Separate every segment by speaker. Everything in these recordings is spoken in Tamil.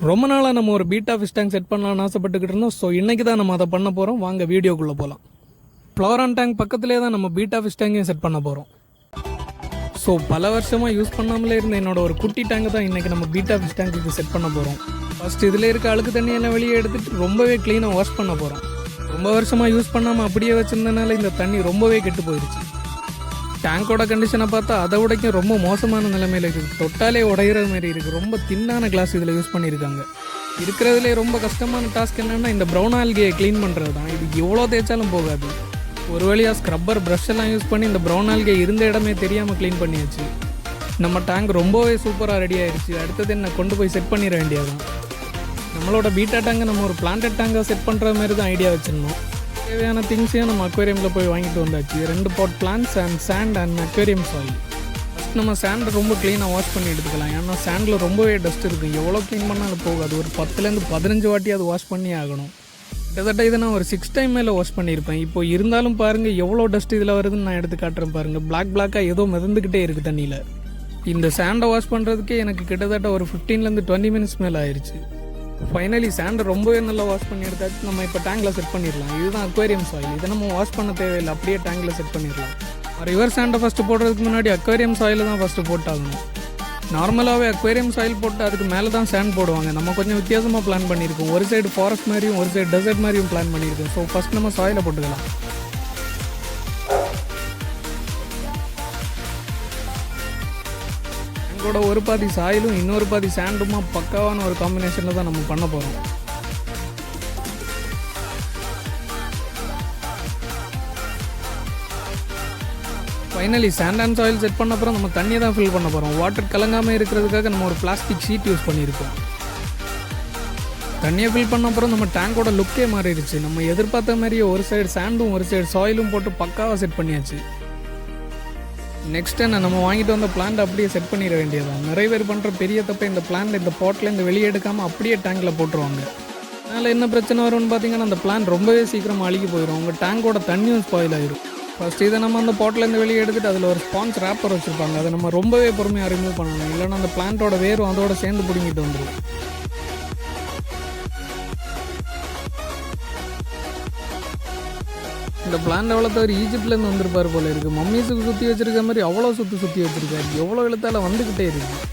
Speaker 1: ரொம்ப நாளாக நம்ம ஒரு பீட்டா ஃபிஷ் டேங்க் செட் பண்ணலாம்னு ஆசைப்பட்டுக்கிட்டு இருந்தோம். ஸோ இன்றைக்கி தான் நம்ம அதை பண்ண போகிறோம். வாங்க வீடியோக்குள்ளே போகலாம். ஃப்ளோரான் டேங்க் பக்கத்துலேயே தான் நம்ம பீட்டா ஃபிஷ் டேங்கையும் செட் பண்ண போகிறோம். ஸோ பல வருஷமாக யூஸ் பண்ணாமலே இருந்த என்னோட ஒரு குட்டி டேங்க் தான் இன்றைக்கி நம்ம பீட்டா ஃபிஷ் டேங்க்குக்கு செட் பண்ண போகிறோம். ஃபஸ்ட் இதில் இருக்க அழுக்கு தண்ணியெல்லாம் வெளியே எடுத்துகிட்டு ரொம்பவே க்ளீனாக வாஷ் பண்ண போகிறோம். ரொம்ப வருஷமாக யூஸ் பண்ணாமல் அப்படியே வச்சுருந்தனால இந்த தண்ணி ரொம்பவே கெட்டு போயிடுச்சு. டேங்கோட கண்டிஷனை பார்த்தா அதை விடைக்கும் ரொம்ப மோசமான நிலைமையில் இருக்குது. தொட்டாலே உடையிற மாதிரி இருக்குது. ரொம்ப தின்னான கிளாஸ் இதில் யூஸ் பண்ணியிருக்காங்க. இருக்கிறதுலே ரொம்ப கஷ்டமான டாஸ்க் என்னென்னா இந்த ப்ரௌன் ஆல்கையை க்ளீன் பண்ணுறது தான். இது எவ்வளோ தேய்ச்சாலும் போகாது. ஒரு வழியாக ஸ்க்ரப்பர் ப்ரஷ் எல்லாம் யூஸ் பண்ணி இந்த ப்ரௌன் ஆல்கை இருந்த இடமே தெரியாமல் க்ளீன் பண்ணியாச்சு. நம்ம டேங்க் ரொம்பவே சூப்பராக ரெடி ஆயிடுச்சு. அடுத்தது என்ன கொண்டு போய் செட் பண்ணிட வேண்டியதுதான். நம்மளோட பீட்டா டேங்கை நம்ம ஒரு பிளான்டட் டேங்காக செட் பண்ணுற மாதிரி தான் ஐடியா வச்சுருந்தோம். தேவையான திங்ஸையும் நம்ம அக்வேரியமில் போய் வாங்கிட்டு வந்தாச்சு. 2 pot plants and sand and aquarium soil. First நம்ம சாண்டை ரொம்ப க்ளீனாக வாஷ் பண்ணி எடுத்துக்கலாம். ஏன்னா சாண்டில் ரொம்பவே டஸ்ட் இருக்குது. எவ்வளோ க்ளீன் பண்ணாலும் போகாது. ஒரு 10லேருந்து 15 வாட்டி அது வாஷ் பண்ணி ஆகணும். கிட்டத்தட்ட இதை நான் ஒரு 6 டைம் மேலே வாஷ் பண்ணியிருப்பேன். இப்போ இருந்தாலும் பாருங்கள் எவ்வளோ டஸ்ட் இதில் வருதுன்னு நான் எடுத்து காட்டுறேன் பாருங்கள். பிளாக்காக ஏதோ மிதந்துக்கிட்டே இருக்குது தண்ணியில். இந்த சாண்டை வாஷ் பண்ணுறதுக்கே எனக்கு கிட்டத்தட்ட ஒரு 15லேருந்து 20 மினிட்ஸ் மேலே ஆயிடுச்சு. ஃபைனலி சாண்டை ரொம்பவே நல்லா வாஷ் பண்ணி எடுத்தாச்சு. நம்ம இப்போ டேங்கில் செட் பண்ணிடலாம். இதுதான் அக்வேரியம் சாயில். இதை நம்ம வாஷ் பண்ண தேவையில்லை, அப்படியே டேங்கில் செட் பண்ணிடலாம். ரிவர் சாண்டை ஃபஸ்ட்டு போடுறதுக்கு முன்னாடி அக்வேரியம் சாயில் தான் ஃபஸ்ட்டு போட்டாகணும். நார்மலாகவே அக்வேரியம் சாயில் போட்டு அதுக்கு மேலே தான் சாண்ட் போடுவாங்க. நம்ம கொஞ்சம் வித்தியாசமாக பிளான் பண்ணியிருக்கோம். ஒரு சைடு ஃபாரஸ்ட் மாதிரியும் ஒரு சைடு டெசர்ட் மாதிரியும் பிளான் பண்ணியிருக்கோம். ஸோ ஃபஸ்ட் நம்ம சாயிலை போட்டுக்கலாம். எங்களோட ஒரு பாதி சாயிலும் இன்னொரு பாதி சாண்டுமா பக்காவான ஒரு காம்பினேஷனில் தான் நம்ம பண்ண போகிறோம். Finally sand and soil set பண்ண அப்புறம் நம்ம தண்ணியை தான் ஃபில் பண்ண போகிறோம். வாட்டர் கலங்காமல் இருக்கிறதுக்காக நம்ம ஒரு பிளாஸ்டிக் ஷீட் யூஸ் பண்ணியிருக்கோம். தண்ணியை ஃபில் பண்ண அப்புறம் நம்ம டேங்கோட லுக்கே மாறிடுச்சு. நம்ம எதிர்பார்த்த மாதிரியே ஒரு சைடு சாண்டும் ஒரு சைடு சாயிலும் போட்டு பக்காவாக செட் பண்ணியாச்சு. நெக்ஸ்ட் என்ன, நம்ம வாங்கிட்டு வந்த பிளான்ட் அப்படியே செட் பண்ணிட வேண்டியதான். நிறைய பேர் பண்ணுற பெரிய தப்பை இந்த பிளான்ட் இந்த பாட்லேருந்து வெளியே எடுக்காமல் அப்படியே டேங்கில் போட்டுருவாங்க. அதனால் என்ன பிரச்சனை வரும்னு பார்த்தீங்கன்னா அந்த பிளான்ட் ரொம்பவே சீக்கிரமாக அழுகி போயிடும். உங்கள் டேங்கோட தண்ணியும் ஸ்பாயில் ஆகிடும். ஃபஸ்ட் இதை நம்ம அந்த பாட்டிலேருந்து வெளியே எடுத்துகிட்டு அதில் ஒரு ஸ்பான்ஸ் ரேப்பர் வச்சுருப்பாங்க. அதை நம்ம ரொம்பவே பொறுமையாக ரிமூவ் பண்ணணும். இல்லைன்னா அந்த பிளான்ட்டோட வேரும் அதோட சேர்ந்து பிடிங்கிட்டு வந்துடும். இந்த பிளான்ட் வளர்த்தவர் ஈஜிப்ட்லேருந்து வந்திருப்பார் போல இருக்குது. மம்மீஸுக்கு சுற்றி வச்சிருக்க மாதிரி அவ்வளோ சுற்றி வச்சிருக்காரு. எவ்வளோ எழுத்தால வந்துக்கிட்டே இருக்கு.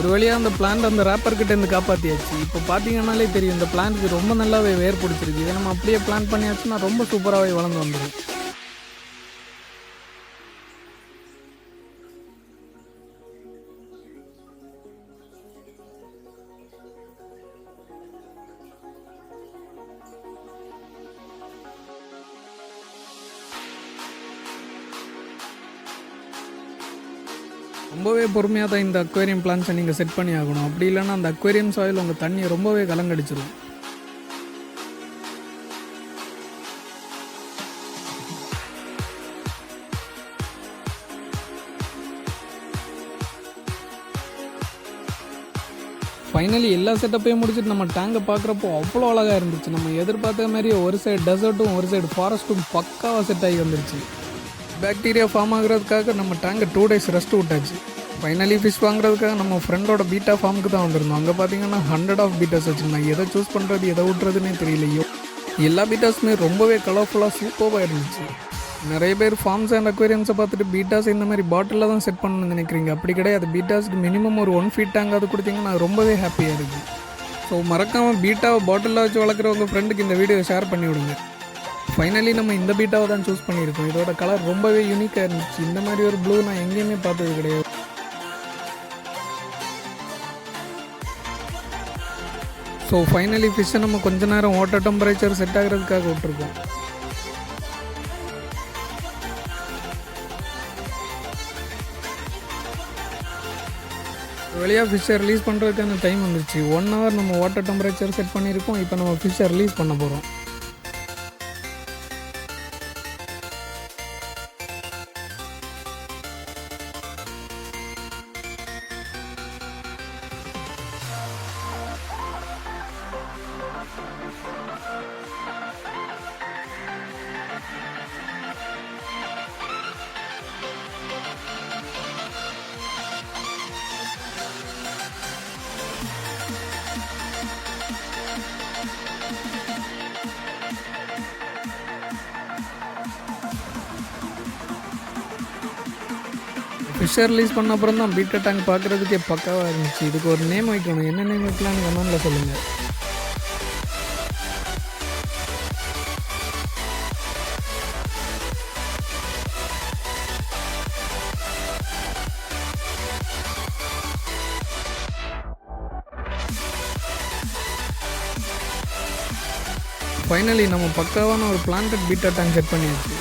Speaker 1: ஒரு வழியாக அந்த பிளான்ட் அந்த ரேப்பர்கிட்ட இருந்து காப்பாற்றியாச்சு. இப்போ பார்த்தீங்கன்னாலே தெரியும் இந்த பிளான்ட்டுக்கு ரொம்ப நல்லாவே வேர் பிடிச்சிருக்கு. இதை நம்ம அப்படியே பிளான் பண்ணியாச்சுன்னா ரொம்ப சூப்பராகவே வளர்ந்து வந்துடும். ரொம்பவே பொறுமையாக தான் இந்த அக்வேரியம் பிளான்ஸை நீங்கள் செட் பண்ணி ஆகணும். அப்படி இல்லைன்னா அந்த அக்வேரியம் சாயில் உங்கள் தண்ணியை ரொம்பவே கலங்கடிச்சிடும். ஃபைனலி எல்லா செட்டப்பையும் முடிச்சுட்டு நம்ம டேங்கை பார்க்குறப்போ அவ்வளோ அழகாக இருந்துச்சு. நம்ம எதிர்பார்த்த மாதிரியே ஒரு சைடு டெசர்ட்டும் ஒரு சைடு ஃபாரஸ்ட்டும் பக்காவாக செட் ஆகி வந்துருச்சு. பாக்டீரியா ஃபார்ம் ஆகுறதுக்காக நம்ம டேங்கை 2 days ரெஸ்ட் விட்டாச்சு. ஃபைனலி ஃபிஷ் வாங்குறதுக்காக நம்ம ஃப்ரெண்டோட பீட்டா ஃபார்முக்கு தான் வந்திருந்தோம். அங்கே பார்த்தீங்கன்னா 100 ஆஃப் பீட்டாஸ் வச்சுருந்தாங்க. எதை சூஸ் பண்ணுறது எதை விட்றதுன்னே தெரியலையோ. எல்லா பீட்டாஸுமே ரொம்பவே கலர்ஃபுல்லாக சூப்பராக இருந்துச்சு. நிறைய பேர் ஃபார்ம்ஸ் அண்ட் அக்வேரியம்ஸை பார்த்துட்டு பீட்டாஸ் இந்த மாதிரி பாட்டிலில் தான் செட் பண்ணணும்னு நினைக்கிறீங்க. அப்படி கிடையாது. பீட்டாஸ்க்கு மினிமம் ஒரு 1 feet டேங்காவது கொடுத்தீங்கன்னா ரொம்பவே ஹாப்பியாக இருக்குது. ஸோ மறக்காமல் பீட்டாவை பாட்டிலில் வச்சு வளர்க்குறவங்க ஃப்ரெண்டுக்கு இந்த வீடியோ ஷேர் பண்ணி விடுங்க. ஃபைனலி நம்ம இந்த பீட்டாவை தான் சூஸ் பண்ணியிருக்கோம். இதோட கலர் ரொம்பவே யூனிக்காக இருந்துச்சு. இந்த மாதிரி ஒரு ப்ளூ நான் எங்கேயுமே பார்த்தது கிடையாது. ஸோ ஃபைனலி ஃபிஷ்ஷை நம்ம கொஞ்ச நேரம் வாட்டர் டெம்பரேச்சர் செட் ஆகிறதுக்காக விட்டுருக்கோம். வெளியாக ஃபிஷ்ஷை ரிலீஸ் பண்ணுறதுக்கான டைம் வந்துருச்சு. 1 hour நம்ம வாட்டர் டெம்பரேச்சர் செட் பண்ணியிருக்கோம். இப்போ நம்ம ஃபிஷ்ஷை ரிலீஸ் பண்ண போகிறோம். ஃபிஷ்ஷர் ரிலீஸ் பண்ண அப்புறம் தான் பீட்டா டேங்க் பார்க்குறதுக்கே பக்காவாக இருந்துச்சு. இதுக்கு ஒரு நேம் வைக்கணும். என்ன நேம் வைக்கலான்னு கமெண்டில் சொல்லுங்கள். ஃபைனலி நம்ம பக்காவான ஒரு பிளான்டட் பீட்டா டேங்க் செட் பண்ணியாச்சு.